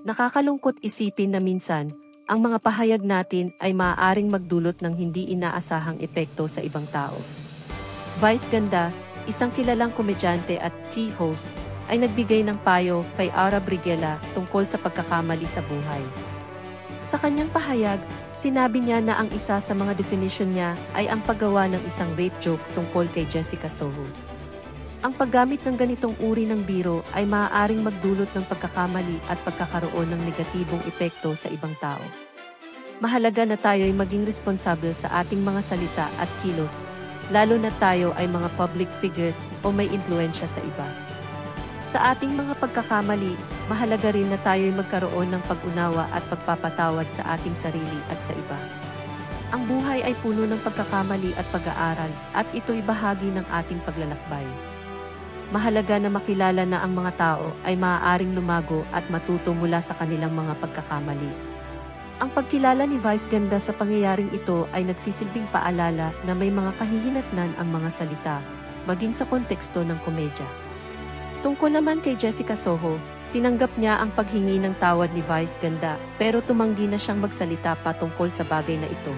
Nakakalungkot isipin na minsan, ang mga pahayag natin ay maaaring magdulot ng hindi inaasahang epekto sa ibang tao. Vice Ganda, isang kilalang komedyante at tea-host, ay nagbigay ng payo kay Aura Brigela tungkol sa pagkakamali sa buhay. Sa kanyang pahayag, sinabi niya na ang isa sa mga definition niya ay ang paggawa ng isang rape joke tungkol kay Jessica Soho. Ang paggamit ng ganitong uri ng biro ay maaaring magdulot ng pagkakamali at pagkakaroon ng negatibong epekto sa ibang tao. Mahalaga na tayo ay maging responsable sa ating mga salita at kilos, lalo na tayo ay mga public figures o may impluensya sa iba. Sa ating mga pagkakamali, mahalaga rin na tayo ay magkaroon ng pag-unawa at pagpapatawad sa ating sarili at sa iba. Ang buhay ay puno ng pagkakamali at pag-aaral, at ito'y bahagi ng ating paglalakbay. Mahalaga na makilala na ang mga tao ay maaaring lumago at matuto mula sa kanilang mga pagkakamali. Ang pagkilala ni Vice Ganda sa pangyayaring ito ay nagsisilbing paalala na may mga kahihinatnan ang mga salita, maging sa konteksto ng komedya. Tungkol naman kay Jessica Soho, tinanggap niya ang paghingi ng tawad ni Vice Ganda pero tumanggi na siyang magsalita pa tungkol sa bagay na ito.